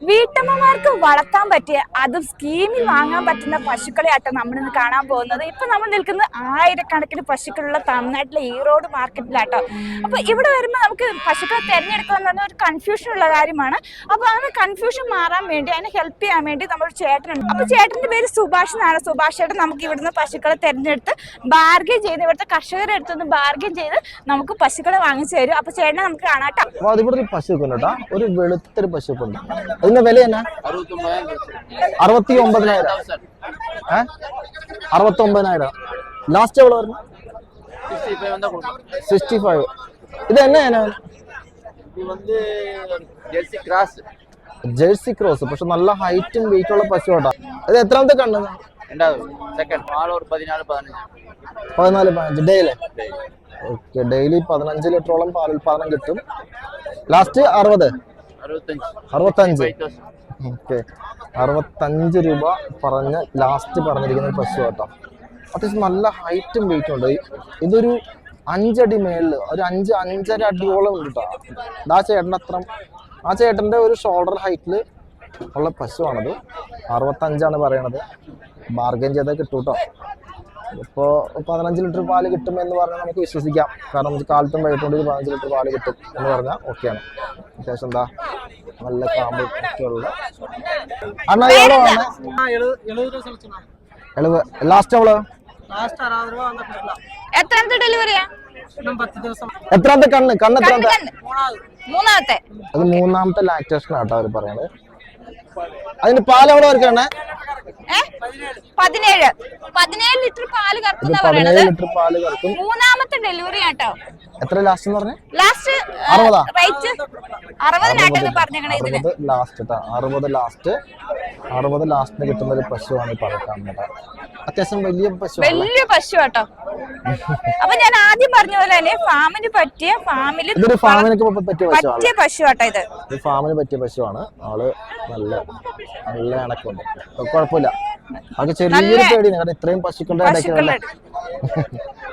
വീട്ടമ്മമാർക്ക് വളർത്താൻ പറ്റിയ അതും സ്കീമിൽ വാങ്ങാൻ പറ്റുന്ന പശുക്കളെയാട്ടോ നമ്മളിന്ന് കാണാൻ പോകുന്നത്. ഇപ്പൊ നമ്മൾ നിൽക്കുന്നത് ആയിരക്കണക്കിന് പശുക്കളുള്ള തമിഴ്നാട്ടിലെ ഈറോഡ് മാർക്കറ്റിലാട്ടോ. അപ്പൊ ഇവിടെ വരുമ്പോൾ നമുക്ക് പശുക്കളെ തിരഞ്ഞെടുക്കുക എന്ന് പറഞ്ഞാൽ ഒരു കൺഫ്യൂഷൻ ഉള്ള കാര്യമാണ്. അപ്പൊ ആ കൺഫ്യൂഷൻ മാറാൻ വേണ്ടി അതിനെ ഹെൽപ്പ് ചെയ്യാൻ വേണ്ടി നമ്മളൊരു ചേട്ടനുണ്ട്. അപ്പൊ ചേട്ടന്റെ പേര് സുഭാഷ് എന്നാണ്. സുഭാഷ് ചേട്ടൻ നമുക്ക് ഇവിടുന്ന് പശുക്കളെ തിരഞ്ഞെടുത്ത് ബാർഗെയിൻ ചെയ്ത് ഇവിടുത്തെ കർഷകരുടെ അടുത്തൊന്ന് ബാർഗെയിൻ ചെയ്ത് നമുക്ക് പശുക്കളെ വാങ്ങിച്ചു തരും. അപ്പൊ ചേട്ടനെ നമുക്ക് കാണാട്ടോ. ഒരു വെളുത്തൊരു പശുക്കുണ്ട്. അതിന്റെ വില എന്നാ? 69,000. 69,000. ലാസ്റ്റ് എവിടെ പറഞ്ഞു? 65. ഇത് എന്നാ? Jersey cross. പക്ഷെ നല്ല ഹൈറ്റും വെയിറ്റും ഉള്ള പശു കേട്ടാ. ഇത് എത്രാമത്തെ കണ്ണ്? 14-15 ഡെയിലി. ഓക്കെ, ഡെയിലി 15 ലിറ്ററോളം പാൽ ഉൽപാദനം കിട്ടും. ലാസ്റ്റ് 65. ഓക്കെ, 65 രൂപ പറഞ്ഞ് ലാസ്റ്റ് പറഞ്ഞിരിക്കുന്ന പശു കേട്ടോ. അത്യാവശ്യം നല്ല ഹൈറ്റും വെയിറ്റും ഉണ്ട്. ഇതൊരു 5 അടി മേളില്, ഒരു 5-5.5 അടിയോളം ഉണ്ട് കേട്ടോ. ആ ചേട്ടന്റെ ഒരു ഷോൾഡർ ഹൈറ്റില് ഉള്ള പശുവാണത്. 65 പറയണത്. ബാർഗൈൻ ചെയ്താൽ കിട്ടും കേട്ടോ. ഇപ്പോൾ 15 ലിറ്റർ പാല് കിട്ടും എന്ന് പറഞ്ഞാൽ നമുക്ക് വിശ്വസിക്കാം. കാരണം നമുക്ക് കാലത്തും വൈകിട്ടുകൊണ്ട് 15 ലിറ്റർ പാല് കിട്ടും എന്ന് പറഞ്ഞാൽ ഓക്കെയാണ്. അത്യാവശ്യം എന്താ നല്ല കാമ്പ് ഒക്കെയുള്ള അണ്ണാ. എളവ് ലാസ്റ്റ് അവള് എത്രാമത്തെ ഡെലിവറിയാ? എത്രാമത്തെ കണ്ണ്? മൂന്നാമത്തെ. അത് മൂന്നാമത്തെ ലാക്ടേഷൻ ആട്ടോ അവർ പറയണത്. അതിന് പാൽ എവിടെ വരക്കാണ്? 17 ലിറ്റർ പാല് കറക്കും. മൂന്നാമത്തെ ഡെലിവറി ആട്ടോ. എത്ര ലാസ്റ്റ് എന്ന് പറഞ്ഞു? ലാസ്റ്റ് 60 ലാസ്റ്റിന് കിട്ടുന്ന ഒരു പശുവാണ് ഈ പറയുന്നത്. അത്യാവശ്യം വലിയ പശു കേട്ടോ. അപ്പൊ ഞാൻ ആദ്യം പറഞ്ഞ പോലെ തന്നെ ഫാമിന് പറ്റിയ പശു കേട്ടോ. ഇത് ഫാമിന് പറ്റിയ പശുവാണ്. ആള് നല്ല ഇണക്കുണ്ട്, കുഴപ്പമില്ല. അത് ചെറിയൊരു പേടിയാണ്, കാരണം ഇത്രയും പശുക്കളുടെ ഇടയ്ക്ക്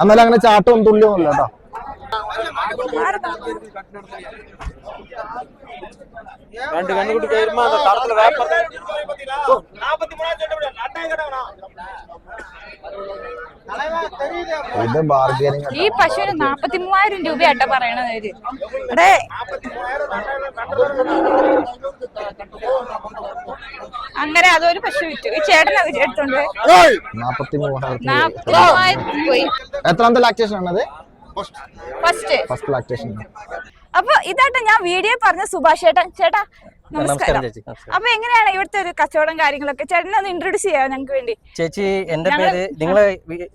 എന്നാലും അങ്ങനെ ചാട്ടവും തുള്ളിയും ഇല്ല കേട്ടോ. ഇത് ബാർഗൈനിങ്. ഈ പശുവിന് 43,000 രൂപയാട്ടോ പറയണത്. അങ്ങനെ അതൊരു പശു വിറ്റു. ഈ ചേട്ടൻ എടുത്തോണ്ട് 43,000 പോയി. എത്രാമത്തെ ലാക്ടേഷൻ ആണത്? First lactation. അപ്പൊ ഇതാട്ടോ ഞാൻ വീഡിയോ പറഞ്ഞ സുഭാഷ് ചേട്ടാ. നമസ്കാരം. അപ്പൊ എങ്ങനെയാണ് ഇവിടുത്തെ ഒരു കച്ചവടം കാര്യങ്ങളൊക്കെ? ചേട്ടനെ ഒന്ന് ഇൻട്രൊഡ്യൂസ് ചെയ്യാം ഞങ്ങൾക്ക് വേണ്ടി. ചേച്ചി, എന്റെ പേര്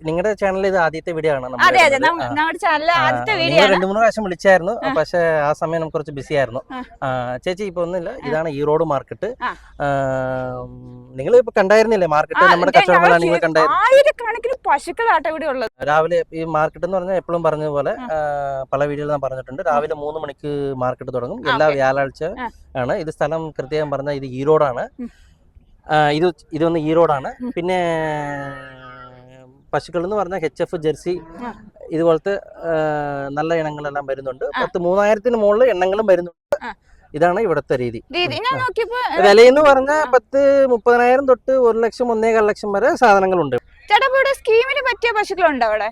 നിങ്ങളുടെ ചാനലിൽ ഇത് ആദ്യത്തെ വീഡിയോ ആണ്. അതെ, നമ്മുടെ ചാനലിൽ ആദ്യത്തെ വീഡിയോ. 2-3 പ്രാവശ്യം വിളിച്ചായിരുന്നു, പക്ഷെ ആ സമയം നമുക്ക് കുറച്ച് ബിസി ആയിരുന്നു. ചേച്ചി ഇപ്പൊ ഒന്നുമില്ല, ഇതാണ് ഈറോഡ് മാർക്കറ്റ്. നിങ്ങൾ ഇപ്പൊ കണ്ടായിരുന്നില്ലേ മാർക്കറ്റ്? നമ്മുടെ കച്ചവടങ്ങളാണ് നിങ്ങൾ കണ്ടായിരുന്നു. ആയിരക്കണക്കിന് പശുക്കളാട്ടോ ഇവിടെ ഉള്ളത്. രാവിലെ ഈ മാർക്കറ്റ് എന്ന് പറഞ്ഞാൽ എപ്പോഴും പറഞ്ഞതുപോലെ പല വീഡിയോയിൽ ഞാൻ പറഞ്ഞിട്ടുണ്ട്, രാവിലെ 3 മണിക്ക് മാർക്കറ്റ് തുടങ്ങും. എല്ലാ വ്യാഴാഴ്ച ആണ്. ഇത് സ്ഥലം കൃത്യം പറഞ്ഞാൽ ഇത് ഈറോഡാണ്. ഇതൊന്ന് ഈറോഡാണ്. പിന്നെ പശുക്കൾ എന്ന് പറഞ്ഞാൽ HF ജെർസി ഇതുപോലത്തെ നല്ല ഇനങ്ങളെല്ലാം വരുന്നുണ്ട്. 3,000-ന് മുകളിൽ എണ്ണങ്ങളും വരുന്നുണ്ട്. ഇതാണ് ഇവിടുത്തെ രീതി. വിലയെന്ന് പറഞ്ഞാൽ 30,000 തൊട്ട് 1 ലക്ഷം 1.25 ലക്ഷം വരെ സാധനങ്ങളുണ്ട്. സ്കീമിന് പറ്റിയ പശുക്കളുണ്ടോ അവിടെ?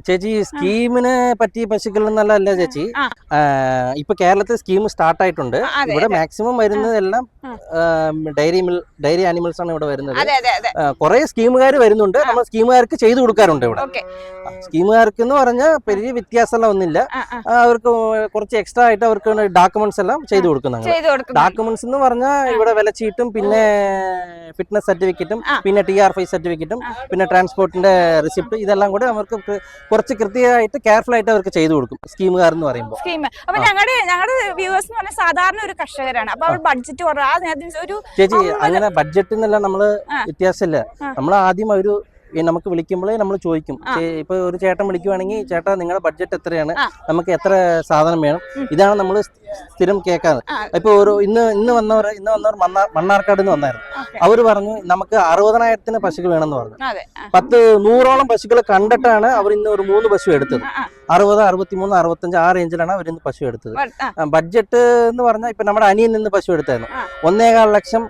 ചേച്ചി, സ്കീമിന് പറ്റിയ പശുക്കൾ എന്നല്ല ചേച്ചി. ഇപ്പൊ കേരളത്തിൽ സ്കീം സ്റ്റാർട്ട് ആയിട്ടുണ്ട്. ഇവിടെ മാക്സിമം വരുന്നതെല്ലാം ഡയറി ആനിമൽസ് ആണ് ഇവിടെ വരുന്നത്. കുറെ സ്കീമുകാർ വരുന്നുണ്ട്. നമ്മൾ സ്കീമുകാർക്ക് ചെയ്തു കൊടുക്കാറുണ്ട് ഇവിടെ. സ്കീമുകാർക്ക് എന്ന് പറഞ്ഞാൽ വലിയ വ്യത്യാസമെല്ലാം ഒന്നുമില്ല. അവർക്ക് കുറച്ച് എക്സ്ട്രാ ആയിട്ട് അവർക്ക് ഡോക്യുമെന്റ്സ് എല്ലാം ചെയ്തു കൊടുക്കുന്നുണ്ട്. ഡോക്യുമെന്റ്സ് എന്ന് പറഞ്ഞാൽ ഇവിടെ വിലച്ചീട്ടും പിന്നെ ഫിറ്റ്നസ് സർട്ടിഫിക്കറ്റും പിന്നെ TR5 സർട്ടിഫിക്കറ്റും പിന്നെ ട്രാൻസ്പോർട്ടിന്റെ റിസിപ്റ്റ് ഇതെല്ലാം കൂടെ അവർക്ക് കുറച്ച് കൃത്യമായിട്ട് കെയർഫുൾ ആയിട്ട് അവർക്ക് ചെയ്തു കൊടുക്കും സ്കീമുകാർ എന്ന് പറയുമ്പോൾ. അപ്പൊ ഞങ്ങളുടെ വ്യൂവേഴ്സ് എന്ന് പറഞ്ഞാൽ സാധാരണ ഒരു കർഷകരാണ്. അപ്പൊ അവർ ബഡ്ജറ്റ് ചേച്ചി അങ്ങനെ ബഡ്ജറ്റിനെല്ലാം നമ്മള് വ്യത്യാസമില്ല. നമ്മൾ ആദ്യം ഒരു നമുക്ക് വിളിക്കുമ്പോഴേ നമ്മൾ ചോദിക്കും. ഇപ്പൊ ഒരു ചേട്ടൻ വിളിക്കുവാണെങ്കിൽ ചേട്ടാ നിങ്ങളുടെ ബഡ്ജറ്റ് എത്രയാണ്, നമുക്ക് എത്ര സാധനം വേണം, ഇതാണ് നമ്മൾ സ്ഥിരം കേൾക്കാറ്. ഇപ്പൊ ഇന്ന് വന്നവർ മണ്ണാർക്കാട് നിന്ന് വന്നായിരുന്നു. അവർ പറഞ്ഞു നമുക്ക് 60,000 പശുക്കൾ വേണമെന്ന് പറഞ്ഞു. 100-ഓളം പശുക്കളെ കണ്ടിട്ടാണ് അവർ ഇന്ന് ഒരു 3 പശു എടുത്തത്. 60, 63, 65 ആ റേഞ്ചിലാണ് അവർ ഇന്ന് പശു എടുത്തത്. ബഡ്ജറ്റ് എന്ന് പറഞ്ഞാൽ ഇപ്പൊ നമ്മുടെ അനിയൻ നിന്ന് പശു എടുത്തായിരുന്നു. 1.25 ലക്ഷം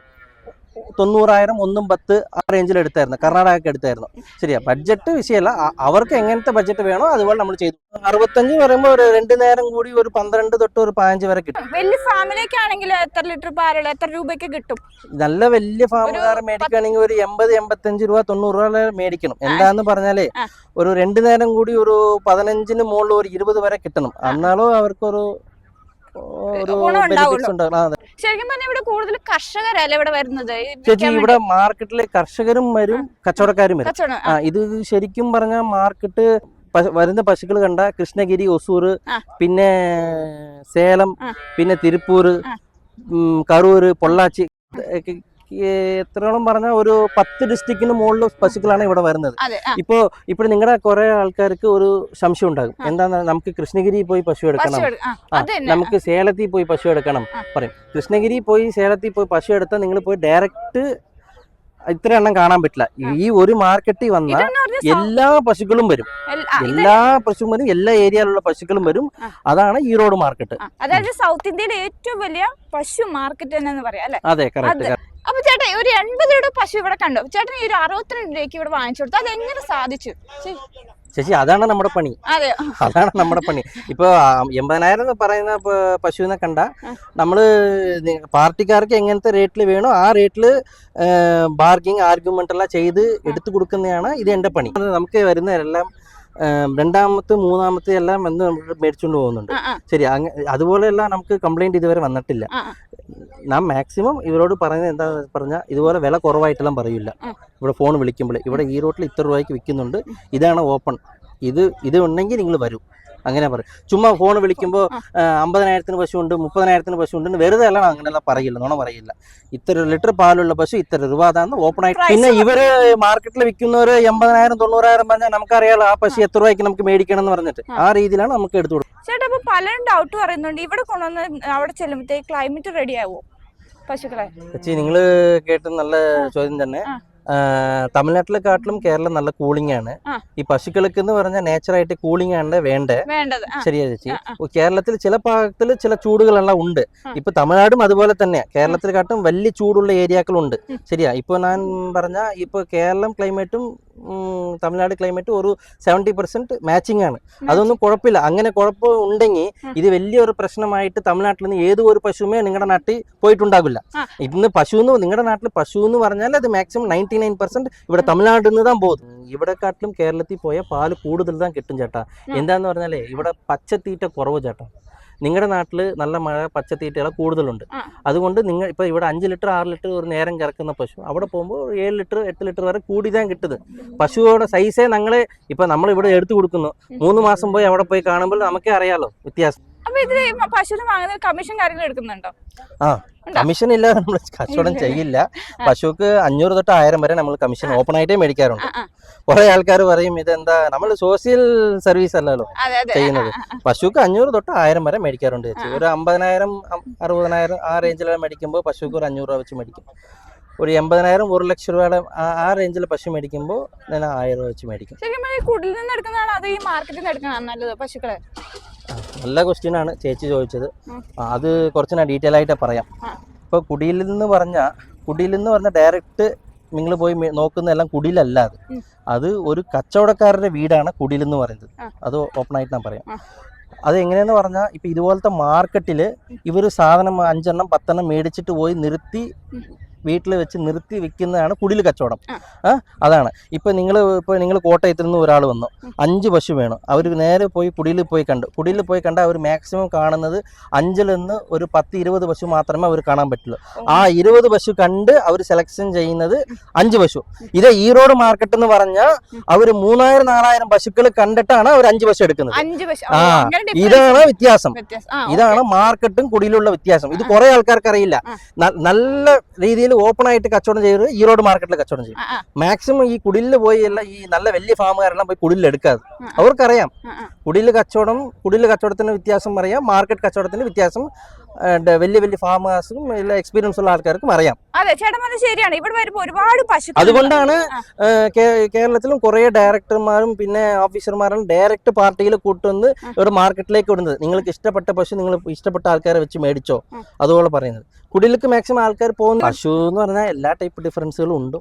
90,000 110 ആ റേഞ്ചിൽ എടുത്തായിരുന്നു. കർണാടക എടുത്തായിരുന്നു. ശരിയാ, ബഡ്ജറ്റ് വിഷയമല്ല, അവർക്ക് എങ്ങനത്തെ ബഡ്ജറ്റ് വേണോ അതുപോലെ നമ്മൾ ചെയ്തു. 65 പറയുമ്പോൾ ഒരു 2 നേരം കൂടി ഒരു 12 തൊട്ട് ഒരു 15 വരെ കിട്ടും. വലിയ ഫാമിലിയൊക്കെ ആണെങ്കിൽ എത്ര ലിറ്റർ പാലുള്ള എത്ര രൂപയ്ക്ക് കിട്ടും? നല്ല വലിയ ഫാമുകാരെ മേടിക്കുകയാണെങ്കിൽ ഒരു 80-85 രൂപ 90 രൂപ മേടിക്കണം. എന്താന്ന് പറഞ്ഞാലേ ഒരു 2 നേരം കൂടി ഒരു 15-ന് മുകളിൽ ഒരു 20 വരെ കിട്ടണം. എന്നാലും അവർക്കൊരു ശരിക്കും പറഞ്ഞാൽ ഇവിടെ കൂടുതൽ കർഷകരല്ല ഇവിടെ വരുന്നത്. ചേച്ചി ഇവിടെ മാർക്കറ്റിലെ കർഷകരും വരും, കച്ചവടക്കാരും വരും. ഇത് ശരിക്കും പറഞ്ഞ മാർക്കറ്റ് വരുന്ന പശുക്കൾ കണ്ട കൃഷ്ണഗിരി, ഒസൂർ, പിന്നെ സേലം, പിന്നെ തിരുപ്പൂർ, കറൂർ, പൊള്ളാച്ചി, എത്രയോളം പറഞ്ഞ ഒരു 10 ഡിസ്ട്രിക്റ്റിന് മുകളിൽ പശുക്കളാണ് ഇവിടെ വരുന്നത്. ഇപ്പോൾ നിങ്ങളുടെ കുറെ ആൾക്കാർക്ക് ഒരു സംശയം ഉണ്ടാകും. എന്താ നമുക്ക് കൃഷ്ണഗിരി പോയി പശു എടുക്കണം, നമുക്ക് സേലത്തിൽ പോയി പശു എടുക്കണം പറയും. കൃഷ്ണഗിരി പോയി സേലത്തിൽ പോയി പശു എടുത്താൽ നിങ്ങൾ പോയി ഡയറക്റ്റ് ഇത്ര എണ്ണം കാണാൻ പറ്റില്ല. ഈ ഒരു മാർക്കറ്റിൽ വന്ന എല്ലാ പശുക്കളും വരും, എല്ലാ ഏരിയയിലുള്ള പശുക്കളും വരും. അതാണ് ഈറോഡ് മാർക്കറ്റ്. അതായത് സൗത്ത് ഇന്ത്യയിലെ ഏറ്റവും വലിയ പശു മാർക്കറ്റ് എന്ന് പറയാം അല്ലെ? അതെ, കറക്റ്റ്. അപ്പൊ ചേട്ടാ ഒരു 80 രൂപയുടെ പശു ഇവിടെ കണ്ടു, ചേട്ടൻ ഈ ഒരു 62 രൂപയ്ക്ക് ഇവിടെ വാങ്ങിച്ചു കൊടുത്തു, അത് എങ്ങനെ സാധിച്ചു ചേച്ചി? അതാണ് നമ്മുടെ പണി. അതാണ് നമ്മുടെ പണി. ഇപ്പൊ 80,000 എന്ന് പറയുന്ന പശുവിനെ കണ്ട നമ്മള് പാർട്ടിക്കാർക്ക് എങ്ങനത്തെ റേറ്റിൽ വേണോ ആ റേറ്റില് ബാർഗിങ് ആർഗ്യുമെന്റ് എല്ലാം ചെയ്ത് എടുത്തു കൊടുക്കുന്നതാണ് ഇത് എന്റെ പണി. നമുക്ക് വരുന്നതെല്ലാം 2ാമത്തെ 3ാമത്തെ എല്ലാം വന്ന് മേടിച്ചുകൊണ്ട് പോകുന്നുണ്ട്. ശരി, അതുപോലെയല്ല നമുക്ക് കംപ്ലൈന്റ് ഇതുവരെ വന്നിട്ടില്ല. ഞാൻ മാക്സിമം ഇവരോട് പറയുന്നത് എന്താ പറഞ്ഞാൽ ഇതുപോലെ വില കുറവായിട്ടെല്ലാം പറയില്ല. ഇവിടെ ഫോൺ വിളിക്കുമ്പോൾ ഇവിടെ ഈ റോട്ടിൽ ഇത്ര രൂപയ്ക്ക് വിൽക്കുന്നുണ്ട്, ഇതാണ് ഓപ്പൺ, ഇത് ഉണ്ടെങ്കിൽ നിങ്ങൾ വരൂ, അങ്ങനെ പറയും. ചുമ്മാ ഫോൺ വിളിക്കുമ്പോൾ 50,000 പശു ഉണ്ട്, 30,000 പശു ഉണ്ട് വെറുതെ അല്ല, അങ്ങനെയല്ല പറയില്ല, നുണ പറയില്ല. ഇത്ര ലിറ്റർ പാലുള്ള പശു ഇത്ര രൂപ, അതാണ് ഓപ്പൺ ആയിട്ട്. പിന്നെ ഇവര് മാർക്കറ്റിൽ വിൽക്കുന്നവര് 80,000 90,000 പറഞ്ഞാൽ നമുക്കറിയാലോ ആ പശു എത്ര രൂപയ്ക്ക് നമുക്ക് മേടിക്കണം എന്ന് പറഞ്ഞിട്ട് ആ രീതിയിലാണ് നമുക്ക് എടുത്തു കൊടുക്കുന്നത്. ചേട്ടാ അപ്പൊ പലരും ഡൗട്ട് പറയുന്നുണ്ട്, ഇവിടെ കൊണ്ടുവന്ന് അവിടെ ചെല്ലുമ്പോഴത്തേക്ക് ക്ലൈമറ്റ് റെഡി ആവുമോ പശുക്കളെ? ചേച്ചി നിങ്ങള് കേട്ട നല്ല ചോദ്യം തന്നെ. തമിഴ്നാട്ടിലെക്കാട്ടിലും കേരളം നല്ല കൂളിംഗ് ആണ്. ഈ പശുക്കൾക്ക് എന്ന് പറഞ്ഞാൽ നേച്ചറായിട്ട് കൂളിംഗ് ആണ് വേണ്ടത്. ശരിയാ ചേച്ചി. കേരളത്തിൽ ചില ഭാഗത്തിൽ ചില ചൂടുകളെല്ലാം ഉണ്ട്. ഇപ്പൊ തമിഴ്നാടും അതുപോലെ തന്നെയാ, കേരളത്തിലെക്കാട്ടും വലിയ ചൂടുള്ള ഏരിയകളുണ്ട്. ശരിയാ. ഇപ്പൊ ഞാൻ പറഞ്ഞ ഇപ്പൊ കേരളം ക്ലൈമറ്റും തമിഴ്നാട് ക്ലൈമറ്റും ഒരു 70% മാച്ചിങ് ആണ്. അതൊന്നും കുഴപ്പമില്ല. അങ്ങനെ കുഴപ്പം ഉണ്ടെങ്കിൽ ഇത് വലിയൊരു പ്രശ്നമായിട്ട് തമിഴ്നാട്ടിൽ നിന്ന് ഏതോ ഒരു പശുവേ നിങ്ങളുടെ നാട്ടിൽ പോയിട്ടുണ്ടാകില്ല. ഇന്ന് പശു എന്ന് നിങ്ങളുടെ നാട്ടിൽ പശു എന്ന് പറഞ്ഞാൽ അത് മാക്സിമം 99% ഇവിടെ തമിഴ്നാട്ടിൽ നിന്ന് താൻ പോകും. ഇവിടെക്കാട്ടിലും കേരളത്തിൽ പോയാൽ പാല് കൂടുതൽ താൻ കിട്ടും ചേട്ടാ. എന്താന്ന് പറഞ്ഞാലേ ഇവിടെ പച്ചത്തീറ്റ കുറവ് ചേട്ടാ. നിങ്ങളുടെ നാട്ടിൽ നല്ല മഴ പച്ചത്തീറ്റകൾ കൂടുതലുണ്ട്. അതുകൊണ്ട് നിങ്ങൾ ഇപ്പോൾ ഇവിടെ 5 ലിറ്റർ 6 ലിറ്റർ ഒരു നേരം കറക്കുന്ന പശു അവിടെ പോകുമ്പോൾ 7 ലിറ്റർ 8 ലിറ്റർ വരെ കൂടിതാൻ കിട്ടുന്നത്. പശുവോടെ സൈസേ ഞങ്ങളെ ഇപ്പം നമ്മളിവിടെ എടുത്തു കൊടുക്കുന്നു. 3 മാസം പോയി അവിടെ പോയി കാണുമ്പോൾ നമുക്കേ അറിയാലോ വ്യത്യാസം. അപ്പൊ ഇതില് പശുവിന് വാങ്ങുന്ന കമ്മീഷൻ കാര്യങ്ങൾ എടുക്കുന്നുണ്ടോ? കമ്മീഷൻ ഇല്ലാതെ നമ്മൾ കച്ചവടം ചെയ്യില്ല. പശുക്ക് 500 തൊട്ട് 1000 വരെ നമ്മൾ കമ്മീഷൻ ഓപ്പൺ ആയിട്ടേ മേടിക്കാറുണ്ട്. കുറെ ആൾക്കാർ പറയും ഇതെന്താ നമ്മൾ സോഷ്യൽ സർവീസ് അല്ലല്ലോ ചെയ്യുന്നത്. പശുക്ക് 500 തൊട്ട് 1000 വരെ മേടിക്കാറുണ്ട് ചേച്ചി. ഒരു 50,000 60,000 ആ റേഞ്ചിലാണ് മേടിക്കുമ്പോൾ പശുക്ക് ഒരു 500 രൂപ വെച്ച് മേടിക്കും. ഒരു 80,000 1 ലക്ഷം രൂപയുടെ ആ റേഞ്ചിൽ പശു മേടിക്കുമ്പോൾ ഞാൻ 1000 രൂപ വെച്ച് മേടിക്കും. കുടിൽ നിന്ന് എടുക്കുന്നതാണ് അത് ഈ മാർക്കറ്റിൽ നിന്ന് എടുക്കുന്നതാണ് നല്ലത് പശുക്കളെ? നല്ല ക്വസ്റ്റ്യൻ ആണ് ചേച്ചി ചോദിച്ചത്. അത് കുറച്ച് ഞാൻ ഡീറ്റെയിൽ ആയിട്ട് പറയാം. ഇപ്പോൾ കുടിയിൽ നിന്ന് പറഞ്ഞാൽ ഡയറക്റ്റ് നിങ്ങൾ പോയി നോക്കുന്നതെല്ലാം കുടിയിലല്ല. അത് ഒരു കച്ചവടക്കാരുടെ വീടാണ് കുടിയിൽ എന്ന് പറയുന്നത്. അത് ഓപ്പൺ ആയിട്ട് ഞാൻ പറയാം. അത് എങ്ങനെയെന്ന് പറഞ്ഞാൽ ഇപ്പം ഇതുപോലത്തെ മാർക്കറ്റിൽ ഇവർ സാധനം 5 എണ്ണം 10 എണ്ണം മേടിച്ചിട്ട് പോയി നിർത്തി വീട്ടിൽ വെച്ച് നിർത്തി വിൽക്കുന്നതാണ് കുടിൽ കച്ചവടം. അതാണ് നിങ്ങൾ കോട്ടയത്തിൽ നിന്ന് ഒരാൾ വന്നു 5 പശു വേണം. അവർ നേരെ പോയി കുടിയിൽ പോയി കണ്ട അവർ മാക്സിമം കാണുന്നത് 5-ൽ നിന്ന് ഒരു 10-20 പശു മാത്രമേ അവർ കാണാൻ പറ്റുള്ളൂ. ആ 20 പശു കണ്ട് അവർ സെലക്ഷൻ ചെയ്യുന്നത് 5 പശു. ഇത് ഈറോഡ് മാർക്കറ്റ് എന്ന് പറഞ്ഞാൽ അവർ 3000-4000 പശുക്കൾ കണ്ടിട്ടാണ് അവർ 5 പശു എടുക്കുന്നത്. ഇതാണ് വ്യത്യാസം. ഇതാണ് മാർക്കറ്റും കുടിയിലുള്ള വ്യത്യാസം. ഇത് കുറെ ആൾക്കാർക്ക് അറിയില്ല. നല്ല രീതിയിൽ ഓപ്പൺ ആയിട്ട് കച്ചവടം ചെയ്ത് ഈറോഡ് മാർക്കറ്റിൽ കച്ചവടം ചെയ്യും. മാക്സിമം ഈ കുടിലിൽ പോയി എല്ലാം ഈ നല്ല വലിയ ഫാമുകാരെല്ലാം പോയി കുടിലിൽ എടുക്കാതെ. അവർക്കറിയാം കുടിലിൽ കച്ചവടത്തിന് വ്യത്യാസം അറിയാം, മാർക്കറ്റ് കച്ചവടത്തിന് വ്യത്യാസം വലിയ വലിയ ഫാമേഴ്സും എല്ലാ എക്സ്പീരിയൻസ് ഉള്ള ആൾക്കാർക്കും അറിയാം. അതെ ചേട്ടൻ പറഞ്ഞത് ശരിയാണ്. ഇവിടെ വരുമ്പോൾ ഒരുപാട് പശുക്കൾ, അതുകൊണ്ടാണ് കേരളത്തിലും കുറെ ഡയറക്ടർമാരും പിന്നെ ഓഫീസർമാരും ഡയറക്റ്റ് പാർട്ടിയിൽ കൂട്ടുവന്ന് ഇവിടെ മാർക്കറ്റിലേക്ക് വിടുന്നത്. നിങ്ങൾക്ക് ഇഷ്ടപ്പെട്ട പശു നിങ്ങൾ ഇഷ്ടപ്പെട്ട ആൾക്കാരെ വെച്ച് മേടിച്ചോ, അതുപോലെ പറയുന്നത്. കുടിലേക്ക് മാക്സിമം ആൾക്കാർ പോകുന്നു. പശു എന്ന് പറഞ്ഞാൽ എല്ലാ ടൈപ്പ് ഡിഫറൻസുകളും ഉണ്ട്,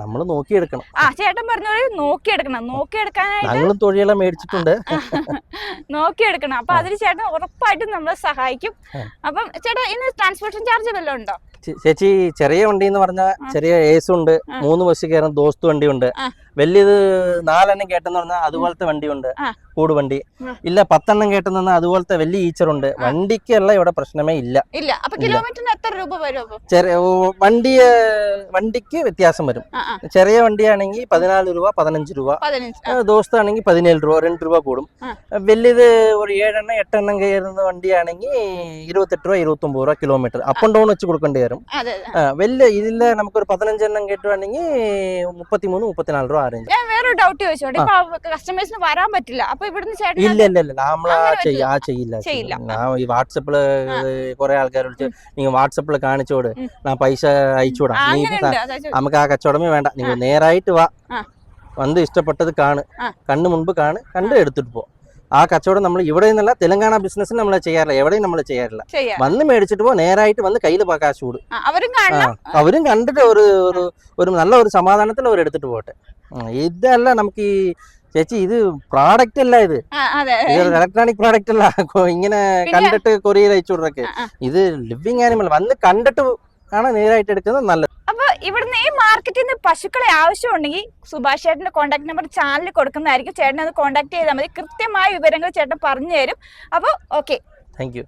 നമ്മൾ നോക്കിയെടുക്കണം. ചേട്ടൻ പറഞ്ഞ നോക്കിയെടുക്കാനായിട്ട് ഞങ്ങളും തൊഴിലെല്ലാം മേടിച്ചിട്ടുണ്ട്. നോക്കിയെടുക്കണം. അപ്പൊ അതിന് ചേട്ടൻ ഉറപ്പായിട്ടും നമ്മളെ സഹായിക്കും. അപ്പം ചേട്ടാ ഇന്ന് ട്രാൻസ്പോർട്ടേഷൻ ചാർജ് വല്ലതും ഉണ്ടോ? ചേച്ചി ചെറിയ വണ്ടി എന്ന് പറഞ്ഞാൽ ചെറിയ ഏസുണ്ട്, 3 ബസ് കയറുന്ന ദോസ്ത് വണ്ടിയുണ്ട്. വലിയത് 4 എണ്ണം കേട്ടെന്ന് പറഞ്ഞാൽ അതുപോലത്തെ വണ്ടിയുണ്ട്, കൂട് വണ്ടി. ഇല്ല 10 എണ്ണം കേട്ടെന്ന് പറഞ്ഞാൽ അതുപോലത്തെ വലിയ ഈച്ചറുണ്ട്. വണ്ടിക്കല്ല ഇവിടെ പ്രശ്നമേ ഇല്ല. കിലോമീറ്ററിന് എത്ര രൂപ വരും? ചെറിയ വണ്ടിക്ക് വ്യത്യാസം വരും. ചെറിയ വണ്ടിയാണെങ്കിൽ 14 രൂപ 15 രൂപ, ദോസ്താണെങ്കിൽ 17 രൂപ 2 രൂപ കൂടും. വലിയത് ഒരു 7 എണ്ണം 8 എണ്ണം കയറുന്ന വണ്ടിയാണെങ്കിൽ 28 രൂപ 29 രൂപ കിലോമീറ്റർ അപ്പ് ആൻഡ് ഡൗൺ വെച്ച് കൊടുക്കേണ്ടി വരും. വലിയ ഇതില് നമുക്കൊരു 15 എണ്ണം കേട്ടുവാണെങ്കിൽ 33 34 രൂപ ആരും. ഞാൻ വേറൊരു ഡൗട്ട് ചോദിച്ചോട്ടെ, കസ്റ്റമേഴ്സിന് വരാൻ പറ്റില്ല, അപ്പൊ ഇവിടുന്ന് ചേട്ടൻ ഇല്ല നമ്മളാ ചെയ്യില്ല. ഈ വാട്സപ്പില് കുറെ ആൾക്കാർ വിളിച്ച് നീ വാട്സപ്പില് കാണിച്ചോട്, ഞാൻ പൈസ അയച്ചുവിടാം, നമുക്ക് ആ കച്ചവടമേ വേണ്ട, നിങ്ങൾ നേരായിട്ട് വാ, വന്ന് ഇഷ്ടപ്പെട്ടത് കണ്ണ് മുൻപ് കണ്ട് എടുത്തിട്ട് പോ. ആ കച്ചവടം നമ്മൾ ഇവിടെ നിന്നല്ല, തെലങ്കാന ബിസിനസ് നമ്മൾ ചെയ്യാറില്ല, എവിടെയും നമ്മൾ ചെയ്യാറില്ല. വന്ന് മേടിച്ചിട്ട് പോ, നേരായിട്ട് വന്ന് കയ്യിൽ കാശ് കൂടും. അവരും കണ്ടിട്ട് ഒരു നല്ല ഒരു സമാധാനത്തിൽ അവർ എടുത്തിട്ട് പോട്ടെ. ഇതല്ല നമുക്ക് ഈ ചേച്ചി, ഇത് പ്രോഡക്റ്റ് അല്ല, ഇത് ഇലക്ട്രോണിക് പ്രോഡക്റ്റ് അല്ല ഇങ്ങനെ കണ്ടിട്ട് കൊറിയർ അയച്ചു വിടുന്നൊക്കെ. ഇത് ലിവിങ് ആനിമൽ, വന്ന് കണ്ടിട്ട് ആണ് നേരായിട്ട് എടുക്കുന്നത് നല്ലത്. അപ്പൊ ഇവിടുന്ന് ഈ മാർക്കറ്റിൽ നിന്ന് പശുക്കളെ ആവശ്യമുണ്ടെങ്കിൽ സുഭാഷ് ചേട്ടന്റെ കോൺടാക്ട് നമ്പർ ചാനലിൽ കൊടുക്കുന്നതായിരിക്കും. ചേട്ടനെ അത് കോൺടാക്ട് ചെയ്താൽ മതി, കൃത്യമായ വിവരങ്ങൾ ചേട്ടൻ പറഞ്ഞു തരും. അപ്പൊ ഓക്കെ, താങ്ക് യു.